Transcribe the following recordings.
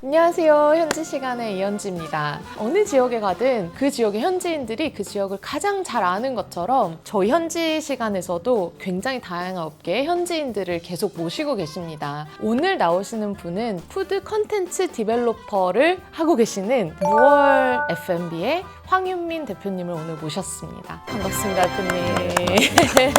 안녕하세요. 현지 시간의 이현지입니다. 어느 지역에 가든 그 지역의 현지인들이 그 지역을 가장 잘 아는 것처럼 저희 현지 시간에서도 굉장히 다양한 업계의 현지인들을 계속 모시고 계십니다. 오늘 나오시는 분은 푸드 컨텐츠 디벨로퍼를 하고 계시는 무얼 F&B의 황윤민 대표님을 오늘 모셨습니다. 반갑습니다, 대표님.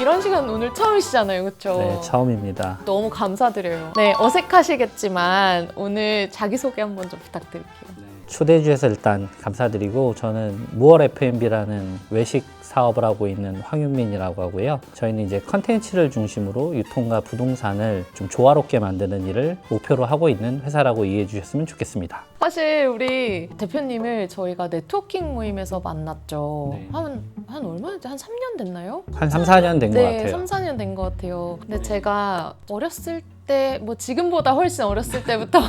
이런 시간 오늘 처음이시잖아요, 그렇죠? 네, 처음입니다. 너무 감사드려요. 네, 어색하시겠지만 오늘 자기소개 한번 좀 부탁드릴게요. 초대해 주셔서 일단 감사드리고, 저는 무얼 F&B라는 외식 사업을 하고 있는 황윤민이라고 하고요. 저희는 이제 컨텐츠를 중심으로 유통과 부동산을 좀 조화롭게 만드는 일을 목표로 하고 있는 회사라고 이해해 주셨으면 좋겠습니다. 사실 우리 대표님을 저희가 네트워킹 모임에서 만났죠. 네. 한 얼마나 한 3년 됐나요? 한 3, 4년 된 것 네, 같아요. 3, 4년 된 것 같아요. 근데 제가 어렸을 때, 뭐 지금보다 훨씬 어렸을 때부터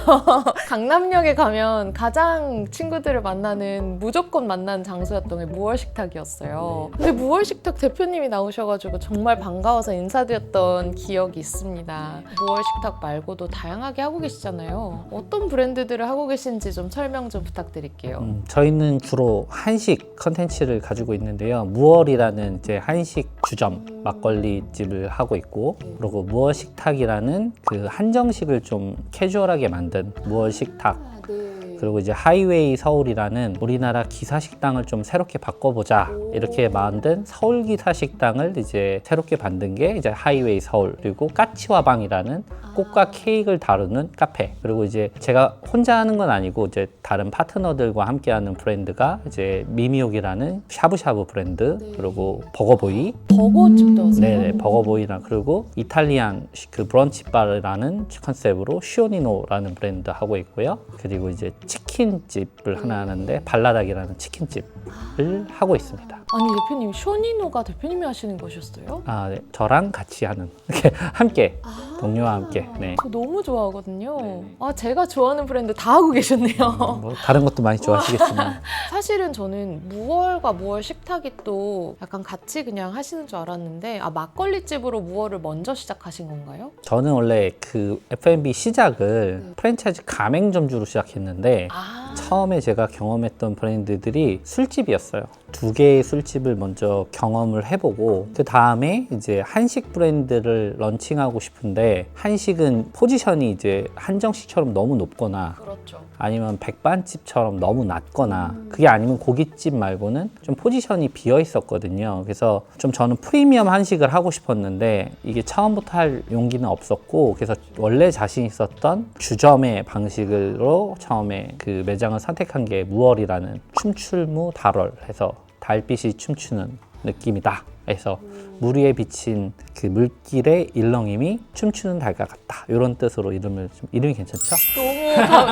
강남역에 가면 가장 친구들을 만나는, 무조건 만나는 장소였던 게 무얼 식탁이었어요. 근데 무얼 식탁 대표님이 나오셔가지고 정말 반가워서 인사드렸던 기억이 있습니다. 무얼 식탁 말고도 다양하게 하고 계시잖아요. 어떤 브랜드들을 하고 계신지 좀 설명 좀 부탁드릴게요. 저희는 주로 한식 컨텐츠를 가지고 있는데요. 무얼이라는 이제 한식 주점 막걸리 집을 하고 있고, 그리고 무얼 식탁이라는 그 한정식을 좀 캐주얼하게 만든 무얼 식탁, 그리고 이제 하이웨이 서울이라는 우리나라 기사식당을 좀 새롭게 바꿔보자 이렇게 만든 서울 기사식당을 이제 새롭게 만든 게 이제 하이웨이 서울, 그리고 까치와방이라는 꽃과 케이크를 다루는 카페, 그리고 이제 제가 혼자 하는 건 아니고 이제 다른 파트너들과 함께하는 브랜드가 이제 미미옥이라는 샤브샤브 브랜드, 그리고 버거보이, 버거집도 하세요? 네네, 버거보이랑, 그리고 이탈리안 그 브런치 바라는 컨셉으로 시오니노라는 브랜드 하고 있고요. 그리고 이제 치킨집을 하나 하는데 발라닥이라는 치킨집을 하고 있습니다. 아니 대표님, 쇼니노가 대표님이 하시는 것이었어요? 아, 네. 저랑 같이 하는 이렇게 함께 동료와 함께. 네. 저 너무 좋아하거든요. 아, 제가 좋아하는 브랜드 다 하고 계셨네요. 뭐 다른 것도 많이 좋아하시겠지만 사실은 저는 무얼과 무얼 식탁이 또 약간 같이 그냥 하시는 줄 알았는데, 아, 막걸리집으로 무얼을 먼저 시작하신 건가요? 저는 원래 그 F&B 시작을 프랜차이즈 가맹점주로 시작했는데, 처음에 제가 경험했던 브랜드들이 술집이었어요. 2개의 술집을 먼저 경험을 해보고, 그 다음에 이제 한식 브랜드를 런칭하고 싶은데, 한식은 포지션이 이제 한정식처럼 너무 높거나, 그렇죠. 아니면 백반집처럼 너무 낮거나, 그게 아니면 고깃집 말고는 좀 포지션이 비어 있었거든요. 그래서 좀 저는 프리미엄 한식을 하고 싶었는데 이게 처음부터 할 용기는 없었고, 그래서 원래 자신 있었던 주점의 방식으로 처음에 그 매장을 선택한 게 무얼이라는 춤출무 달월 해서 달빛이 춤추는 느낌이다 해서 물 위에 비친 그 물길의 일렁임이 춤추는 달과 같다, 이런 뜻으로 이름이 괜찮죠?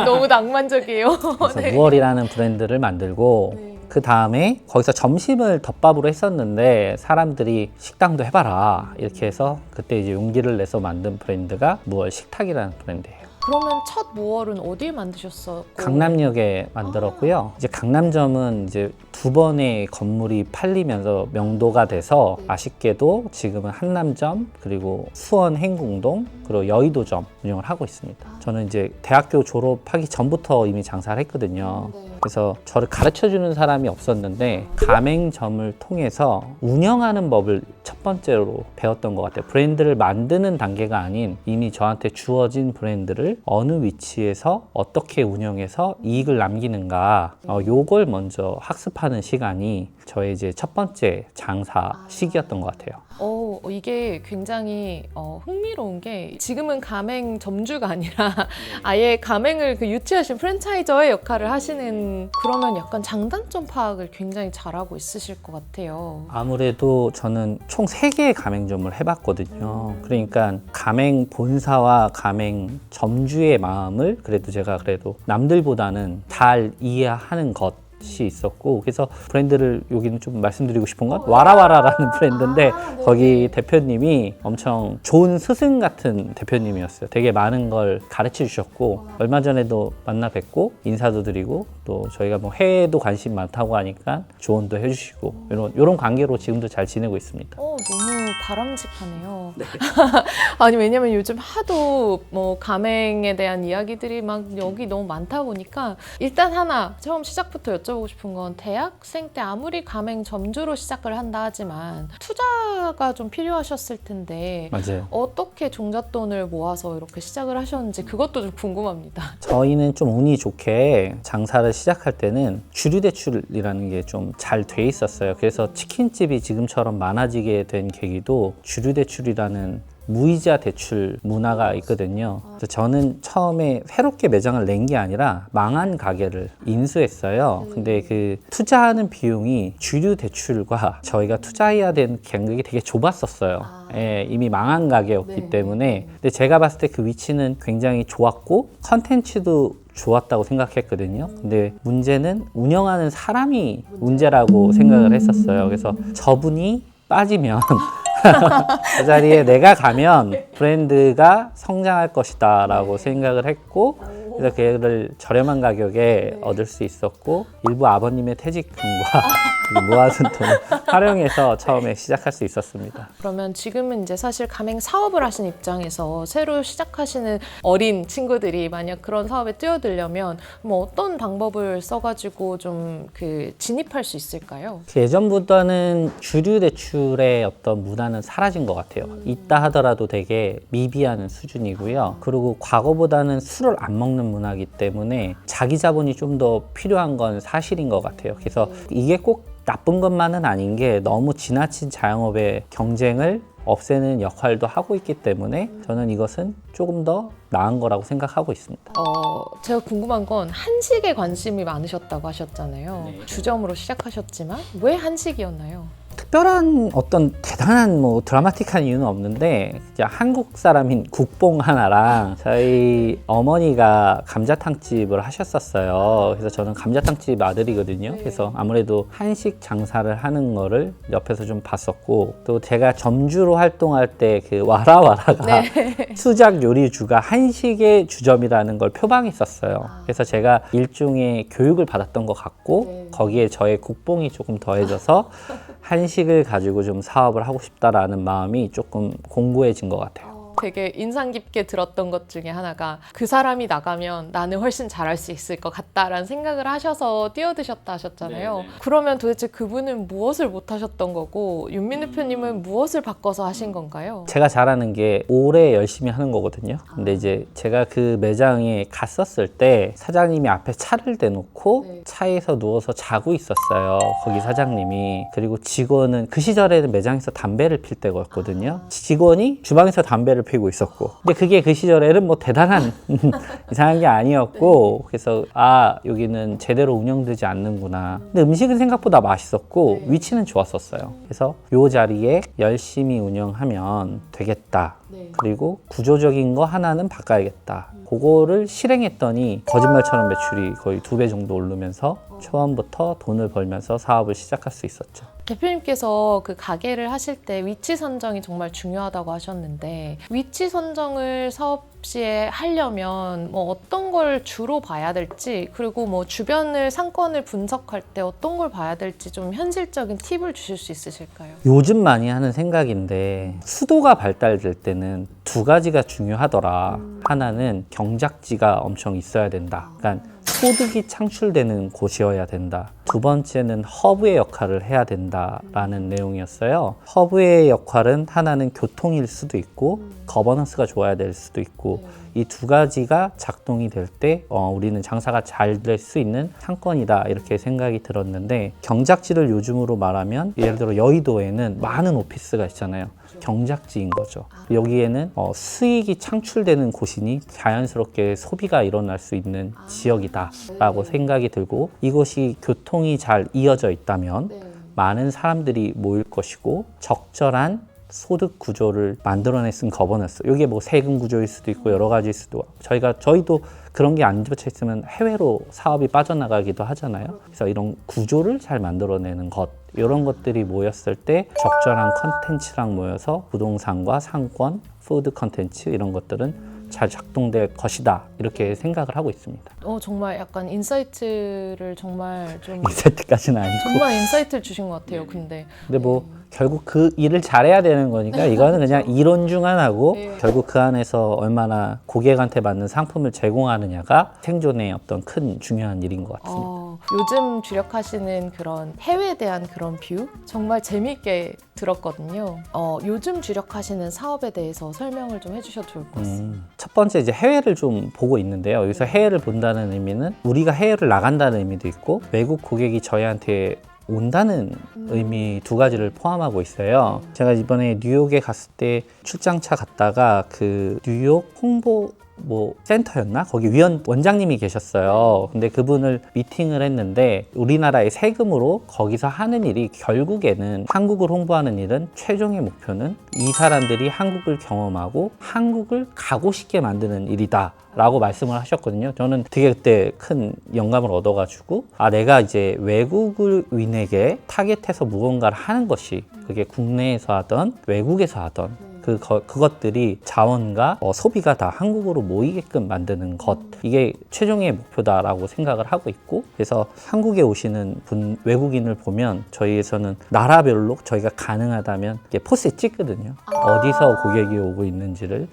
너무 낭만적이에요. 그래서 네. 무얼이라는 브랜드를 만들고, 그 다음에 거기서 점심을 덮밥으로 했었는데 사람들이 식당도 해봐라 이렇게 해서 그때 이제 용기를 내서 만든 브랜드가 무얼 식탁이라는 브랜드예요. 그러면 첫 무얼은 어디에 만드셨어요? 강남역에 만들었고요. 이제 강남점은 이제 2번의 건물이 팔리면서 명도가 돼서, 아쉽게도 지금은 한남점, 그리고 수원 행궁동, 그리고 여의도점 운영을 하고 있습니다. 저는 이제 대학교 졸업하기 전부터 이미 장사를 했거든요. 그래서 저를 가르쳐주는 사람이 없었는데 가맹점을 통해서 운영하는 법을 첫 번째로 배웠던 것 같아요. 브랜드를 만드는 단계가 아닌 이미 저한테 주어진 브랜드를 어느 위치에서 어떻게 운영해서 이익을 남기는가, 요걸 먼저 학습하는 시간이 저의 이제 첫 번째 장사 시기였던 것 같아요. 이게 굉장히 흥미로운 게, 지금은 가맹 점주가 아니라 아예 가맹을 유치하신 프랜차이저의 역할을 하시는, 그러면 약간 장단점 파악을 굉장히 잘하고 있으실 것 같아요. 아무래도 저는 총 3개의 가맹점을 해봤거든요. 그러니까 가맹 본사와 가맹 점주의 마음을 그래도 제가 남들보다는 잘 이해하는 것, 것이 있었고, 그래서 브랜드를 여기는 좀 말씀드리고 싶은 건 와라와라라는 브랜드인데 거기 대표님이 엄청 좋은 스승 같은 대표님이었어요. 되게 많은 걸 가르쳐 주셨고, 얼마 전에도 만나 뵙고 인사도 드리고, 또 저희가 뭐 해외도 관심 많다고 하니까 조언도 해주시고, 이런 관계로 지금도 잘 지내고 있습니다. 너무 바람직하네요. 아니 왜냐면 요즘 하도 뭐 가맹에 대한 이야기들이 막 여기 너무 많다 보니까 일단 하나 처음 시작부터 여쭤보고 싶은 건 대학생 때 아무리 가맹 점주로 시작을 한다 하지만 투자가 좀 필요하셨을 텐데 맞아요. 어떻게 종잣돈을 모아서 이렇게 시작을 하셨는지 그것도 좀 궁금합니다. 저희는 좀 운이 좋게 장사를 시작할 때는 주류 대출이라는 게 좀 잘 돼 있었어요. 그래서 치킨집이 지금처럼 많아지게 된 계기도 주류 대출이라는 무이자 대출 문화가 있거든요. 그래서 저는 처음에 새롭게 매장을 낸 게 아니라 망한 가게를 인수했어요. 근데 그 투자하는 비용이 주류 대출과 저희가 투자해야 되는 간격이 되게 좁았었어요. 예, 이미 망한 가게였기 때문에. 근데 제가 봤을 때 그 위치는 굉장히 좋았고 컨텐츠도 좋았다고 생각했거든요. 근데 문제는 운영하는 사람이 문제라고 생각을 했었어요. 그래서 저분이 빠지면 그 자리에 내가 가면 브랜드가 성장할 것이다 라고 생각을 했고, 그래서 걔를 저렴한 가격에 얻을 수 있었고, 일부 아버님의 퇴직금과 모아둔 돈을 활용해서 처음에 시작할 수 있었습니다. 그러면 지금은 이제 사실 가맹 사업을 하신 입장에서 새로 시작하시는 어린 친구들이 만약 그런 사업에 뛰어들려면 뭐 어떤 방법을 써가지고 좀 그 진입할 수 있을까요? 예전보다는 주류 대출의 어떤 문화는 사라진 것 같아요. 있다 하더라도 되게 미비한 수준이고요. 그리고 과거보다는 술을 안 먹는 문화이기 때문에 자기 자본이 좀 더 필요한 건 사실인 것 같아요. 그래서 이게 꼭 나쁜 것만은 아닌 게 너무 지나친 자영업의 경쟁을 없애는 역할도 하고 있기 때문에 저는 이것은 조금 더 나은 거라고 생각하고 있습니다. 제가 궁금한 건 한식에 관심이 많으셨다고 하셨잖아요. 주점으로 시작하셨지만 왜 한식이었나요? 특별한 어떤 대단한 뭐 드라마틱한 이유는 없는데 이제 한국 사람인 국뽕 하나랑 저희 어머니가 감자탕집을 하셨었어요. 그래서 저는 감자탕집 아들이거든요. 그래서 아무래도 한식 장사를 하는 거를 옆에서 좀 봤었고, 또 제가 점주로 활동할 때 그 와라와라가 수작 요리주가 한식의 주점이라는 걸 표방했었어요. 그래서 제가 일종의 교육을 받았던 것 같고 거기에 저의 국뽕이 조금 더해져서 한식을 가지고 좀 사업을 하고 싶다라는 마음이 조금 공고해진 것 같아요. 되게 인상 깊게 들었던 것 중에 하나가 그 사람이 나가면 나는 훨씬 잘할 수 있을 것 같다라는 생각을 하셔서 뛰어드셨다 하셨잖아요. 네네. 그러면 도대체 그분은 무엇을 못하셨던 거고 윤민 대표님은 무엇을 바꿔서 하신 건가요? 제가 잘하는 게 오래 열심히 하는 거거든요. 근데 이제 제가 그 매장에 갔었을 때 사장님이 앞에 차를 대놓고 차에서 누워서 자고 있었어요. 거기 사장님이. 그리고 직원은 그 시절에는 매장에서 담배를 필 때였거든요. 직원이 주방에서 담배를 피고 있었고, 근데 그게 그 시절에는 뭐 대단한 이상한 게 아니었고, 그래서 여기는 제대로 운영되지 않는구나. 근데 음식은 생각보다 맛있었고 위치는 좋았었어요. 그래서 요 자리에 열심히 운영하면 되겠다. 그리고 구조적인 거 하나는 바꿔야겠다. 그거를 실행했더니 거짓말처럼 매출이 거의 2배 정도 오르면서 처음부터 돈을 벌면서 사업을 시작할 수 있었죠. 대표님께서 그 가게를 하실 때 위치 선정이 정말 중요하다고 하셨는데, 위치 선정을 사업 시에 하려면 뭐 어떤 걸 주로 봐야 될지, 그리고 뭐 주변을 상권을 분석할 때 어떤 걸 봐야 될지 좀 현실적인 팁을 주실 수 있으실까요? 요즘 많이 하는 생각인데, 수도가 발달될 때는 두 가지가 중요하더라. 하나는 경작지가 엄청 있어야 된다. 그러니까 소득이 창출되는 곳이어야 된다. 두 번째는 허브의 역할을 해야 된다라는 내용이었어요. 허브의 역할은 하나는 교통일 수도 있고 거버넌스가 좋아야 될 수도 있고, 이 두 가지가 작동이 될 때 우리는 장사가 잘 될 수 있는 상권이다, 이렇게 생각이 들었는데, 경작지를 요즘으로 말하면 예를 들어 여의도에는 많은 오피스가 있잖아요. 경작지인 거죠. 여기에는 수익이 창출되는 곳이니 자연스럽게 소비가 일어날 수 있는 지역이다 라고 생각이 들고, 이곳이 교통이 잘 이어져 있다면 많은 사람들이 모일 것이고 적절한 소득 구조를 만들어냈은 거버넌스. 이게 뭐 세금 구조일 수도 있고 여러 가지일 수도. 저희도 그런 게 안 잡혀 있으면 해외로 사업이 빠져나가기도 하잖아요. 그래서 이런 구조를 잘 만들어내는 것, 이런 것들이 모였을 때 적절한 컨텐츠랑 모여서 부동산과 상권, 푸드 컨텐츠 이런 것들은 잘 작동될 것이다, 이렇게 생각을 하고 있습니다. 정말 약간 인사이트를 정말 좀 인사이트까지는 아니고 정말 인사이트를 주신 것 같아요. 근데 뭐 결국 그 일을 잘해야 되는 거니까 이거는 그냥 이론 중 하나고 결국 그 안에서 얼마나 고객한테 맞는 상품을 제공하느냐가 생존의 어떤 큰 중요한 일인 것 같습니다. 요즘 주력하시는 그런 해외에 대한 그런 뷰 정말 재미있게 들었거든요. 요즘 주력하시는 사업에 대해서 설명을 좀 해주셔도 좋을 것 같습니다. 첫 번째 이제 해외를 좀 보고 있는데요. 여기서 해외를 본다는 의미는 우리가 해외를 나간다는 의미도 있고 외국 고객이 저희한테 온다는 의미 두 가지를 포함하고 있어요. 제가 이번에 뉴욕에 갔을 때 출장차 갔다가 그 뉴욕 홍보 센터였나? 거기 원장님이 계셨어요. 근데 그분을 미팅을 했는데 우리나라의 세금으로 거기서 하는 일이 결국에는 한국을 홍보하는 일은 최종의 목표는 이 사람들이 한국을 경험하고 한국을 가고 싶게 만드는 일이다 라고 말씀을 하셨거든요. 저는 되게 그때 큰 영감을 얻어가지고 내가 이제 외국인에게 타겟해서 무언가를 하는 것이 그게 국내에서 하던 외국에서 하던 그것들이 자원과 소비가 다 한국으로 모이게끔 만드는 것, 이게 최종의 목표다라고 생각을 하고 있고, 그래서 한국에 오시는 외국인을 보면 저희에서는 나라별로 저희가 가능하다면 포스에 찍거든요. 어디서 고객이 오고 있는지를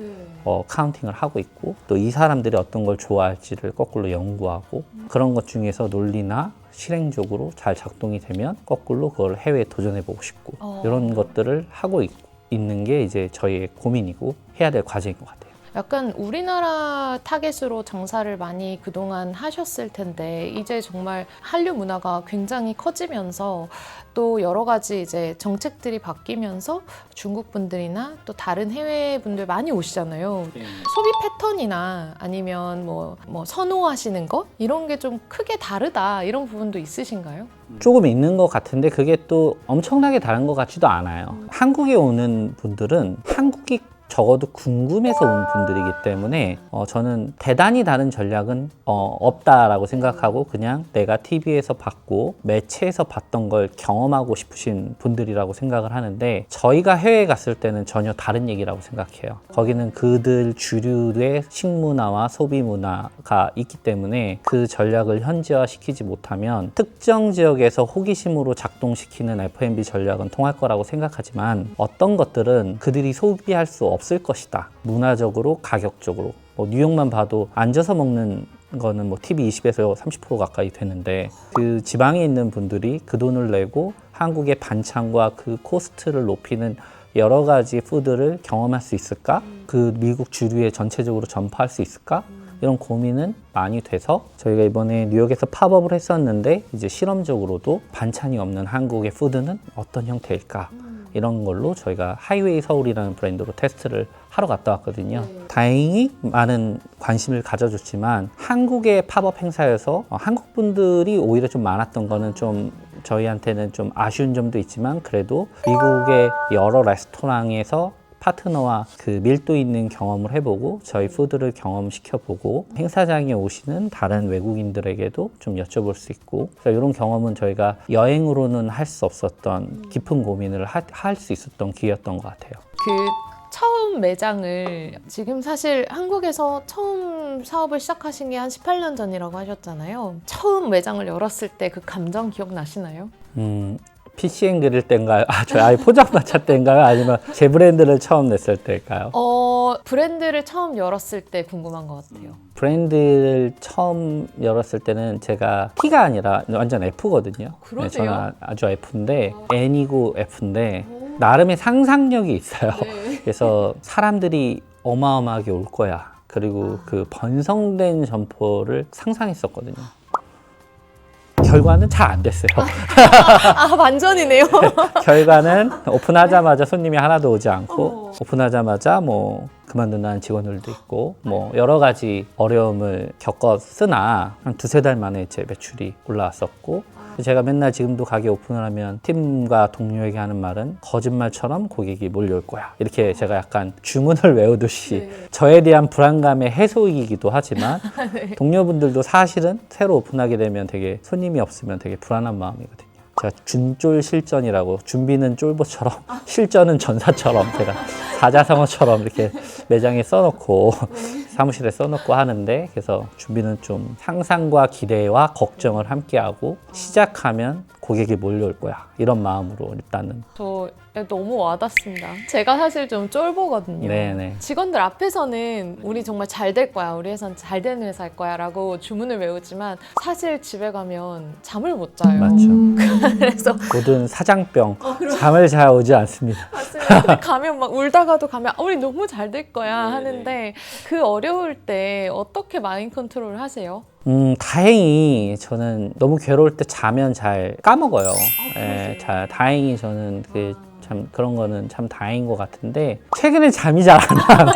카운팅을 하고 있고, 또 이 사람들이 어떤 걸 좋아할지를 거꾸로 연구하고, 그런 것 중에서 논리나 실행적으로 잘 작동이 되면 거꾸로 그걸 해외에 도전해보고 싶고, 이런 것들을 하고 있는 게 이제 저희의 고민이고 해야 될 과제인 것 같아요. 약간 우리나라 타겟으로 장사를 많이 그동안 하셨을 텐데 이제 정말 한류 문화가 굉장히 커지면서 또 여러 가지 이제 정책들이 바뀌면서 중국 분들이나 또 다른 해외 분들 많이 오시잖아요. 소비 패턴이나 아니면 뭐 선호하시는 것 이런 게 좀 크게 다르다 이런 부분도 있으신가요? 조금 있는 것 같은데 그게 또 엄청나게 다른 것 같지도 않아요. 한국에 오는 분들은 한국이 적어도 궁금해서 온 분들이기 때문에 저는 대단히 다른 전략은 없다라고 생각하고 그냥 내가 TV에서 봤고 매체에서 봤던 걸 경험하고 싶으신 분들이라고 생각을 하는데 저희가 해외에 갔을 때는 전혀 다른 얘기라고 생각해요. 거기는 그들 주류의 식문화와 소비문화가 있기 때문에 그 전략을 현지화시키지 못하면 특정 지역에서 호기심으로 작동시키는 F&B 전략은 통할 거라고 생각하지만 어떤 것들은 그들이 소비할 수 없을 것이다. 문화적으로, 가격적으로. 뉴욕만 봐도 앉아서 먹는 거는 TV 20에서 30% 가까이 되는데 그 지방에 있는 분들이 그 돈을 내고 한국의 반찬과 그 코스트를 높이는 여러 가지 푸드를 경험할 수 있을까? 그 미국 주류에 전체적으로 전파할 수 있을까? 이런 고민은 많이 돼서 저희가 이번에 뉴욕에서 팝업을 했었는데 이제 실험적으로도 반찬이 없는 한국의 푸드는 어떤 형태일까? 이런 걸로 저희가 하이웨이 서울이라는 브랜드로 테스트를 하러 갔다 왔거든요. 다행히 많은 관심을 가져줬지만 한국의 팝업 행사여서 한국 분들이 오히려 좀 많았던 거는 좀 저희한테는 좀 아쉬운 점도 있지만 그래도 미국의 여러 레스토랑에서 파트너와 그 밀도 있는 경험을 해보고 저희 푸드를 경험시켜보고 행사장에 오시는 다른 외국인들에게도 좀 여쭤볼 수 있고 그래서 이런 경험은 저희가 여행으로는 할 수 없었던 깊은 고민을 할 수 있었던 기회였던 것 같아요. 처음 매장을 지금 사실 한국에서 처음 사업을 시작하신 게 한 18년 전이라고 하셨잖아요. 처음 매장을 열었을 때 그 감정 기억나시나요? PCN 그릴 때인가요? 저희 포장마차 때인가요? 아니면 제 브랜드를 처음 냈을 때일까요? 브랜드를 처음 열었을 때 궁금한 것 같아요. 브랜드를 처음 열었을 때는 제가 T가 아니라 완전 F거든요. 그러세요? 저는 아주 F인데 N이고 F인데 나름의 상상력이 있어요. 네. 그래서 사람들이 어마어마하게 올 거야. 그리고 그 번성된 점포를 상상했었거든요. 결과는 잘 안 됐어요. 반전이네요. 결과는 오픈하자마자 손님이 하나도 오지 않고 오픈하자마자 그만둔다는 직원들도 있고 여러 가지 어려움을 겪었으나 한 두세 달 만에 제 매출이 올라왔었고 제가 맨날 지금도 가게 오픈을 하면 팀과 동료에게 하는 말은 거짓말처럼 고객이 몰려올 거야. 이렇게 제가 약간 주문을 외우듯이 네. 저에 대한 불안감의 해소이기도 하지만 네. 동료분들도 사실은 새로 오픈하게 되면 되게 손님이 없으면 되게 불안한 마음이거든요. 제가 준쫄 실전이라고 준비는 쫄보처럼 실전은 전사처럼 제가 사자성어처럼 이렇게 매장에 써놓고 사무실에 써놓고 하는데 그래서 준비는 좀 상상과 기대와 걱정을 함께하고 시작하면 고객이 몰려올 거야 이런 마음으로 일단은 저 너무 와닿습니다. 제가 사실 좀 쫄보거든요. 네네. 직원들 앞에서는 우리 정말 잘 될 거야. 우리 회사는 잘 되는 회사일 거야 라고 주문을 외우지만 사실 집에 가면 잠을 못 자요. 맞죠. 그래서 모든 사장병 잠을 잘 오지 않습니다. 맞습니다. 근데 가면 막 울다가도 가면 우리 너무 잘 될 거야 하는데 그 어려울 때 어떻게 마인드 컨트롤을 하세요? 다행히 저는 너무 괴로울 때 자면 잘 까먹어요. 예, 다행히 저는 참 그런 거는 참 다행인 것 같은데 최근에 잠이 잘 안 와요.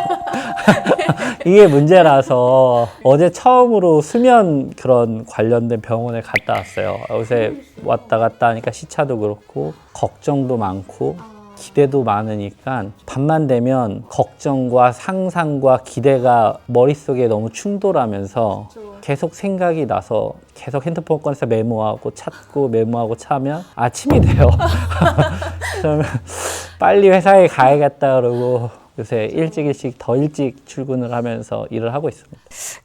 이게 문제라서 어제 처음으로 수면 그런 관련된 병원에 갔다 왔어요. 요새 왔다 갔다 하니까 시차도 그렇고 걱정도 많고 기대도 많으니까 밤만 되면 걱정과 상상과 기대가 머릿속에 너무 충돌하면서 계속 생각이 나서 계속 핸드폰 꺼내서 메모하고 찾고 메모하고 차면 아침이 돼요. 그러면 빨리 회사에 가야겠다 그러고 요새 일찍 더 일찍 출근을 하면서 일을 하고 있습니다.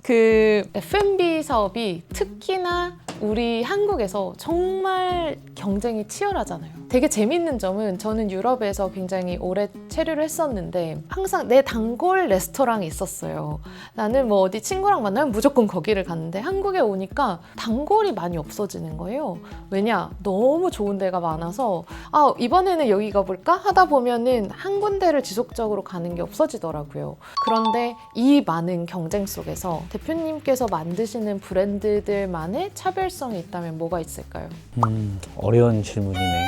그 F&B 사업이 특히나 우리 한국에서 정말 경쟁이 치열하잖아요. 되게 재밌는 점은 저는 유럽에서 굉장히 오래 체류를 했었는데 항상 내 단골 레스토랑이 있었어요. 나는 뭐 어디 친구랑 만나면 무조건 거기를 갔는데 한국에 오니까 단골이 많이 없어지는 거예요. 왜냐? 너무 좋은 데가 많아서 이번에는 여기 가볼까? 하다 보면은 한 군데를 지속적으로 가는 게 없어지더라고요. 그런데 이 많은 경쟁 속에서 대표님께서 만드시는 브랜드들만의 차별성이 있다면 뭐가 있을까요? 어려운 질문이네.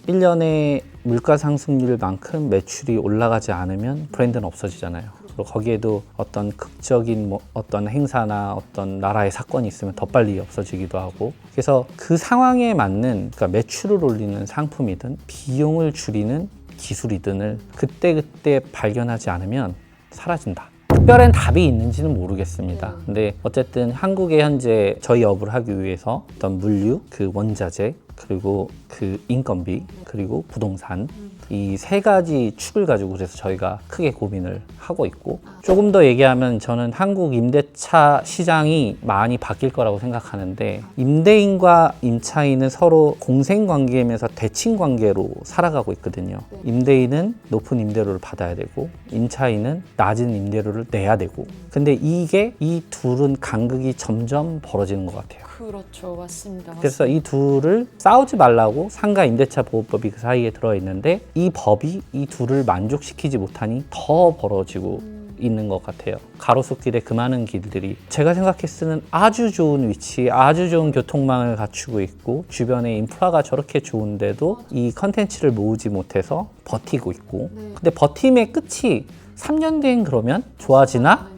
1년에 물가 상승률만큼 매출이 올라가지 않으면 브랜드는 없어지잖아요. 그리고 거기에도 어떤 극적인 어떤 행사나 어떤 나라의 사건이 있으면 더 빨리 없어지기도 하고 그래서 그 상황에 맞는 그러니까 매출을 올리는 상품이든 비용을 줄이는 기술이든을 그때그때 발견하지 않으면 사라진다. 특별한 답이 있는지는 모르겠습니다. 근데 어쨌든 한국에 현재 저희 업을 하기 위해서 어떤 물류, 그 원자재, 그리고 그 인건비, 그리고 부동산 이 세 가지 축을 가지고 그래서 저희가 크게 고민을 하고 있고 조금 더 얘기하면 저는 한국 임대차 시장이 많이 바뀔 거라고 생각하는데 임대인과 임차인은 서로 공생관계이면서 대칭관계로 살아가고 있거든요. 임대인은 높은 임대료를 받아야 되고 임차인은 낮은 임대료를 내야 되고 근데 이 둘은 간극이 점점 벌어지는 것 같아요. 그렇죠. 맞습니다. 그래서 이 둘을 싸우지 말라고 상가 임대차 보호법이 그 사이에 들어있는데 이 법이 이 둘을 만족시키지 못하니 더 벌어지고 있는 것 같아요. 가로수길에 그 많은 길들이 제가 생각했을 때는 아주 좋은 위치, 아주 좋은 교통망을 갖추고 있고 주변에 인프라가 저렇게 좋은데도 이 컨텐츠를 모으지 못해서 버티고 있고 근데 버팀의 끝이 3년 뒤엔 그러면 좋아지나?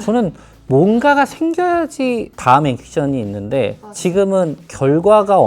저는 뭔가가 생겨야지 다음 액션이 있는데 지금은 결과가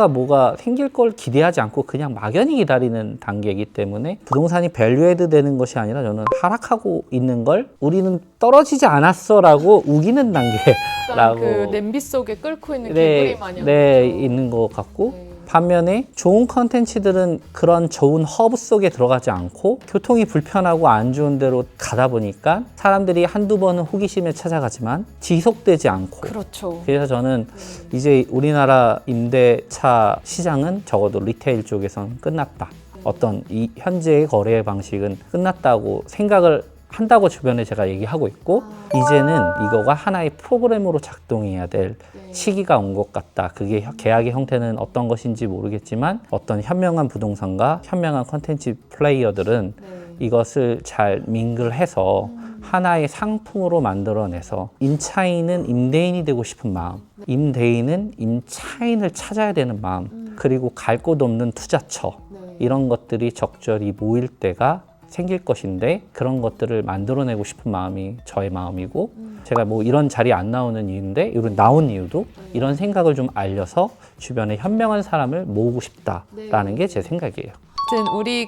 뭐가 생길 걸 기대하지 않고 그냥 막연히 기다리는 단계이기 때문에 부동산이 밸류에드 되는 것이 아니라 저는 하락하고 있는 걸 우리는 떨어지지 않았어 라고 우기는 단계라고 그 냄비 속에 끓고 있는 개구리 마냥 있는 것 같고 반면에 좋은 컨텐츠들은 그런 좋은 허브 속에 들어가지 않고 교통이 불편하고 안 좋은 데로 가다 보니까 사람들이 한두 번은 호기심에 찾아가지만 지속되지 않고 그렇죠. 그래서 저는 이제 우리나라 임대차 시장은 적어도 리테일 쪽에서는 끝났다. 어떤 이 현재의 거래 방식은 끝났다고 생각을 한다고 주변에 제가 얘기하고 있고 이제는 이거가 하나의 프로그램으로 작동해야 될 시기가 온 것 같다. 그게 계약의 형태는 어떤 것인지 모르겠지만 어떤 현명한 부동산과 현명한 컨텐츠 플레이어들은 이것을 잘 밍글해서 하나의 상품으로 만들어내서 임차인은 임대인이 되고 싶은 마음, 임대인은 임차인을 찾아야 되는 마음, 그리고 갈 곳 없는 투자처 이런 것들이 적절히 모일 때가 생길 것인데 그런 것들을 만들어내고 싶은 마음이 저의 마음이고 제가 뭐 이런 자리에 안 나오는 이유인데 이런 나온 이유도 이런 생각을 좀 알려서 주변에 현명한 사람을 모으고 싶다라는 게 제 생각이에요. 아무튼 우리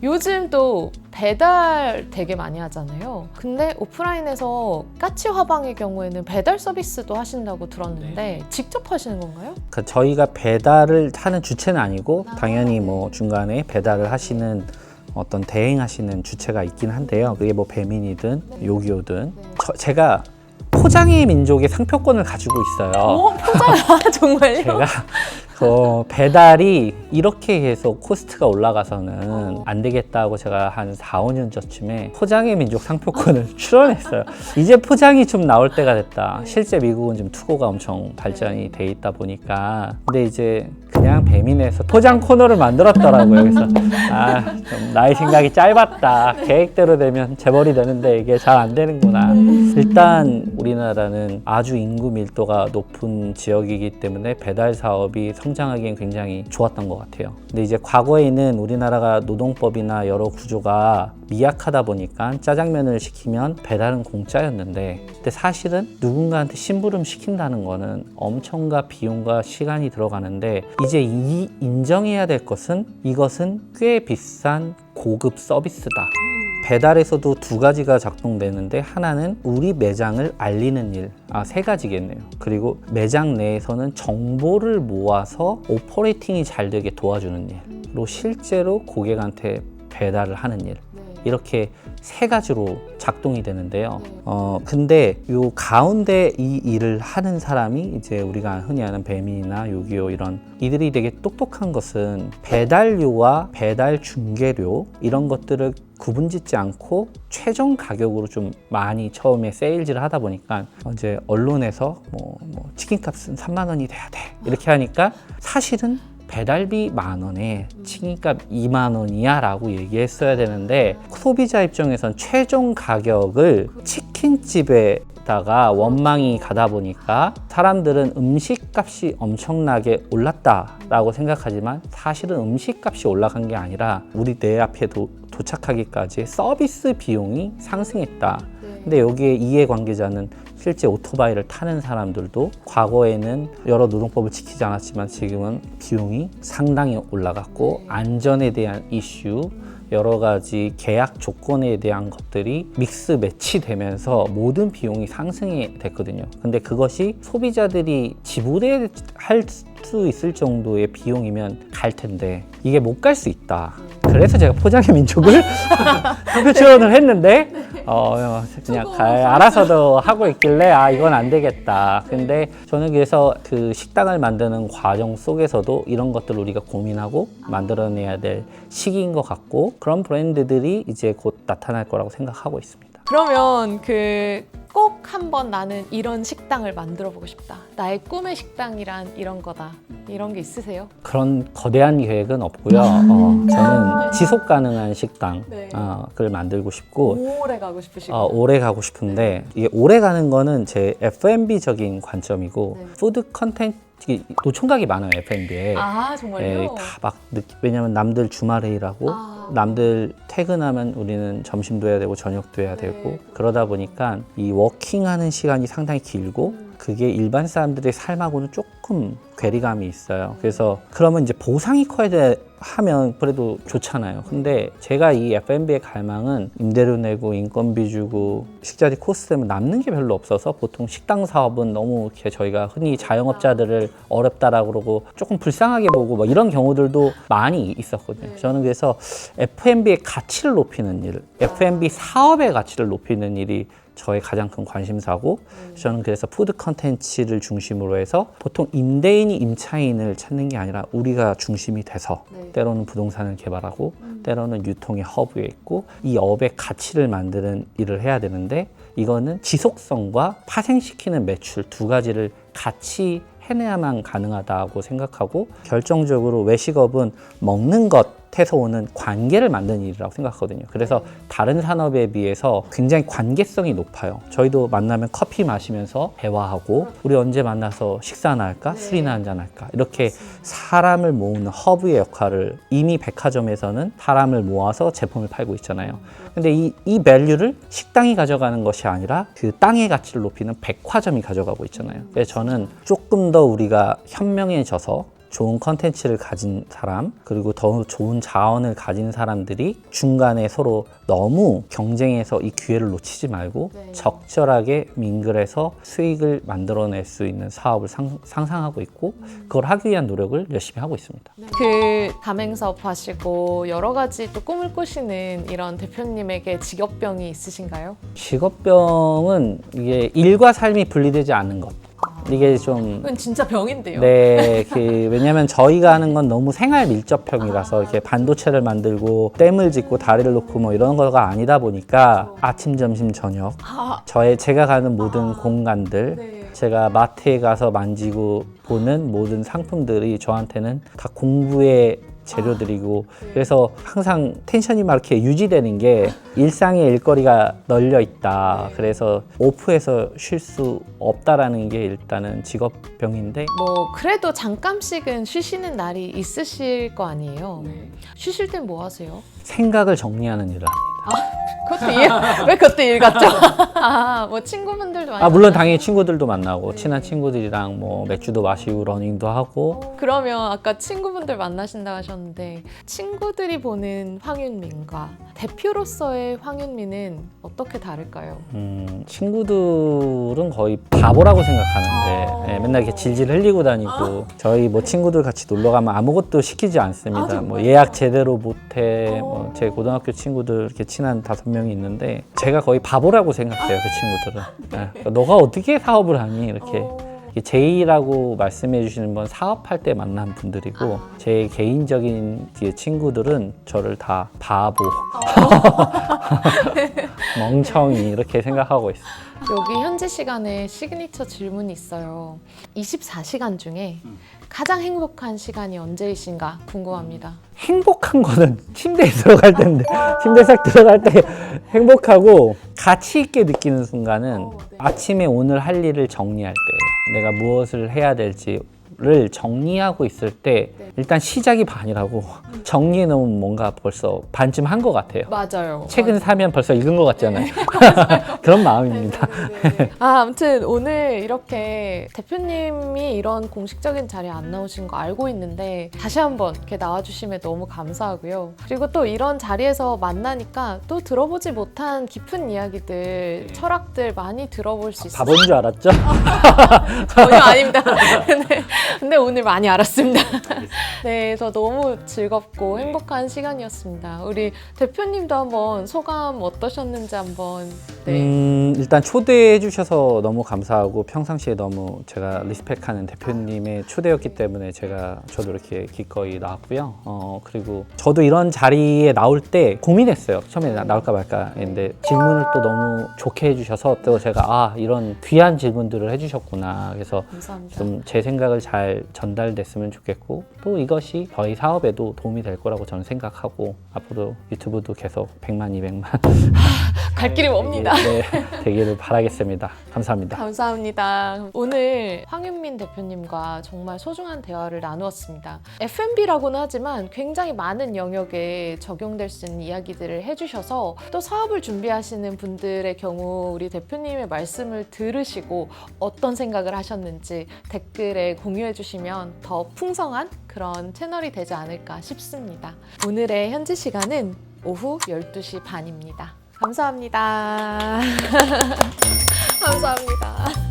요즘 또 배달 되게 많이 하잖아요. 근데 오프라인에서 까치 화방의 경우에는 배달 서비스도 하신다고 들었는데 직접 하시는 건가요? 그러니까 저희가 배달을 하는 주체는 아니고 당연히 뭐 중간에 배달을 하시는 어떤 대행하시는 주체가 있긴 한데요. 그게 뭐 배민이든 요기요든 제가 포장의 민족의 상표권을 가지고 있어요. 포장 정말요? 제가 배달이 이렇게 계속 코스트가 올라가서는 안 되겠다고 제가 한 4, 5년 전쯤에 포장의 민족 상표권을 출원했어요. 이제 포장이 좀 나올 때가 됐다. 실제 미국은 좀 투고가 엄청 발전이 돼 있다 보니까. 근데 이제 그냥 배민에서 포장 코너를 만들었더라고요. 그래서 좀 나의 생각이 짧았다. 계획대로 되면 재벌이 되는데 이게 잘 안 되는구나. 일단 우리나라는 아주 인구 밀도가 높은 지역이기 때문에 배달 사업이 성장하기엔 굉장히 좋았던 것 같아요. 근데 이제 과거에는 우리나라가 노동법이나 여러 구조가 미약하다 보니까 짜장면을 시키면 배달은 공짜였는데, 근데 사실은 누군가한테 심부름 시킨다는 거는 엄청난 비용과 시간이 들어가는데, 이제 인정해야 될 것은 이것은 꽤 비싼 고급 서비스다. 배달에서도 두 가지가 작동되는데, 하나는 우리 매장을 알리는 일, 세 가지겠네요. 그리고 매장 내에서는 정보를 모아서 오퍼레이팅이 잘 되게 도와주는 일, 그리고 실제로 고객한테 배달을 하는 일, 이렇게 세 가지로 작동이 되는데요. 근데 요 가운데 이 일을 하는 사람이 이제 우리가 흔히 아는 배민이나 요기요 이런 이들이 되게 똑똑한 것은 배달료와 배달 중개료 이런 것들을 구분짓지 않고 최종 가격으로 좀 많이 처음에 세일즈를 하다 보니까 이제 언론에서 뭐 치킨값은 3만 원이 돼야 돼 이렇게 하니까 사실은 배달비 10,000원에 치킨값 2만 원이야 라고 얘기했어야 되는데, 소비자 입장에선 최종 가격을 치킨집에다가 원망이 가다 보니까 사람들은 음식값이 엄청나게 올랐다라고 생각하지만 사실은 음식값이 올라간 게 아니라 우리 내 앞에 도착하기까지 서비스 비용이 상승했다. 근데 여기에 이해관계자는 실제 오토바이를 타는 사람들도 과거에는 여러 노동법을 지키지 않았지만 지금은 비용이 상당히 올라갔고, 안전에 대한 이슈, 여러 가지 계약 조건에 대한 것들이 믹스 매치되면서 모든 비용이 상승이 됐거든요. 근데 그것이 소비자들이 지불해야 할 수 있을 정도의 비용이면 갈 텐데 이게 못 갈 수 있다. 그래서 제가 포장의 민족을 상표 출원을 했는데 그냥 알아서도 하고 있길래 이건 안 되겠다. 근데 저는 그래서 그 식당을 만드는 과정 속에서도 이런 것들을 우리가 고민하고 만들어내야 될 시기인 것 같고, 그런 브랜드들이 이제 곧 나타날 거라고 생각하고 있습니다. 그러면 꼭 한번 나는 이런 식당을 만들어 보고 싶다, 나의 꿈의 식당이란 이런 거다, 이런 게 있으세요? 그런 거대한 계획은 없고요. 저는 지속 가능한 식당을 만들고 싶고, 오래 가고 싶으시고. 오래 가고 싶은데 이게 오래 가는 거는 제 F&B적인 관점이고, 푸드 컨텐츠 노총각이 많아요, F&B에. 정말요? 왜냐면 남들 주말에 일하고 남들 퇴근하면 우리는 점심도 해야 되고 저녁도 해야 되고, 그러다 보니까 이 워킹하는 시간이 상당히 길고 그게 일반 사람들의 삶하고는 조금 괴리감이 있어요. 그래서 그러면 이제 보상이 커야 하면 그래도 좋잖아요. 근데 제가 이 F&B의 갈망은 임대료 내고 인건비 주고 식자재 코스트 때문에 남는 게 별로 없어서, 보통 식당 사업은 너무 이렇게 저희가 흔히 자영업자들을 어렵다라고 그러고 조금 불쌍하게 보고 이런 경우들도 많이 있었거든요. 저는 그래서 F&B의 가치를 높이는 일, F&B 사업의 가치를 높이는 일이 저의 가장 큰 관심사고, 저는 그래서 푸드 컨텐츠를 중심으로 해서 보통 임대인이 임차인을 찾는 게 아니라 우리가 중심이 돼서 때로는 부동산을 개발하고 때로는 유통의 허브에 있고 이 업의 가치를 만드는 일을 해야 되는데, 이거는 지속성과 파생시키는 매출 두 가지를 같이 해내야만 가능하다고 생각하고, 결정적으로 외식업은 먹는 것 겉에서 오는 관계를 만드는 일이라고 생각하거든요. 그래서 다른 산업에 비해서 굉장히 관계성이 높아요. 저희도 만나면 커피 마시면서 대화하고 우리 언제 만나서 식사나 할까? 술이나 한잔 할까? 이렇게 사람을 모으는 허브의 역할을 이미 백화점에서는 사람을 모아서 제품을 팔고 있잖아요. 근데 이 밸류를 식당이 가져가는 것이 아니라 그 땅의 가치를 높이는 백화점이 가져가고 있잖아요. 그래서 저는 조금 더 우리가 현명해져서 좋은 컨텐츠를 가진 사람, 그리고 더 좋은 자원을 가진 사람들이 중간에 서로 너무 경쟁해서 이 기회를 놓치지 말고 적절하게 민글해서 수익을 만들어낼 수 있는 사업을 상상하고 있고, 그걸 하기 위한 노력을 열심히 하고 있습니다. 그 가맹사업 하시고 여러 가지 또 꿈을 꾸시는 이런 대표님에게 직업병이 있으신가요? 직업병은 이게 일과 삶이 분리되지 않는 것. 이게 좀 이건 진짜 병인데요. 네, 왜냐면 저희가 하는 건 너무 생활 밀접형이라서 이렇게 반도체를 만들고 댐을 짓고 다리를 놓고 뭐 이런 거가 아니다 보니까 아침, 점심, 저녁 제가 가는 모든 공간들, 제가 마트에 가서 만지고 보는 모든 상품들이 저한테는 다 공부의 재료들이고, 그래서 항상 텐션이 막 이렇게 유지되는 게 일상의 일거리가 널려 있다. 그래서 오프해서 쉴 수 없다라는 게 일단은 직업병인데, 뭐 그래도 잠깐씩은 쉬시는 날이 있으실 거 아니에요. 쉬실 땐 뭐 하세요? 생각을 정리하는 일을 합니다. 그것도 왜 그것도 일 같죠? 뭐 친구분들도 많이 물론 당연히 친구들도 만나고 친한 친구들이랑 뭐 맥주도 마시고 러닝도 하고. 그러면 아까 친구분들 만나신다 하셨는데, 친구들이 보는 황윤민과 대표로서의 황윤민은 어떻게 다를까요? 친구들은 거의 바보라고 생각하는데 맨날 이렇게 질질 흘리고 다니고, 저희 뭐 친구들 같이 놀러 가면 아무것도 시키지 않습니다. 뭐 예약 제대로 못해. 뭐 제 고등학교 친구들 이렇게 친한 5명이 있는데 제가 거의 바보라고 생각해요, 그 친구들은. 그러니까 너가 어떻게 사업을 하니? 이렇게. 제이라고 말씀해 주시는 건 사업할 때 만난 분들이고, 제 개인적인 친구들은 저를 다 바보, 멍청이 이렇게 생각하고 있어요. 여기 현재 시간에 시그니처 질문이 있어요. 24시간 중에 가장 행복한 시간이 언제이신가 궁금합니다. 행복한 거는 침대에 들어갈 때인데, 침대 싹 들어갈 때 행복하고 가치 있게 느끼는 순간은 아침에 오늘 할 일을 정리할 때예요. 내가 무엇을 해야 될지를 정리하고 있을 때 일단 시작이 반이라고. 정리해 놓으면 뭔가 벌써 반쯤 한 것 같아요. 맞아요. 책은 사면 벌써 읽은 것 같잖아요. 그런 마음입니다. 아무튼 오늘 이렇게 대표님이 이런 공식적인 자리에 안 나오신 거 알고 있는데 다시 한번 이렇게 나와주시면 너무 감사하고요. 그리고 또 이런 자리에서 만나니까 또 들어보지 못한 깊은 이야기들, 철학들 많이 들어볼 수 있어요. 바보인 줄 알았죠? 전혀 아닙니다. 근데 오늘 많이 알았습니다. 네, 저 너무 즐겁고 행복한 시간이었습니다. 우리 대표님도 한번 소감 어떠셨는지 한번. 일단 초대해 주셔서 너무 감사하고, 평상시에 너무 제가 리스펙하는 대표님의 초대였기 때문에 저도 이렇게 기꺼이 나왔고요. 그리고 저도 이런 자리에 나올 때 고민했어요. 처음에 나올까 말까 했는데 질문을 또 너무 좋게 해주셔서 또 제가 이런 귀한 질문들을 해주셨구나. 그래서 감사합니다. 좀 제 생각을 잘 전달됐으면 좋겠고, 또 이것이 저희 사업에도 도움이 될 거라고 저는 생각하고, 앞으로 유튜브도 계속 100만, 200만 갈 길이 멉니다. 네, 되기를 바라겠습니다. 감사합니다. 감사합니다. 오늘 황윤민 대표님과 정말 소중한 대화를 나누었습니다. F&B라고는 하지만 굉장히 많은 영역에 적용될 수 있는 이야기들을 해주셔서, 또 사업을 준비하시는 분들의 경우 우리 대표님의 말씀을 들으시고 어떤 생각을 하셨는지 댓글에 공유해 주시면 더 풍성한 그런 채널이 되지 않을까 싶습니다. 오늘의 현지 시간은 오후 12시 반입니다. 감사합니다. 감사합니다.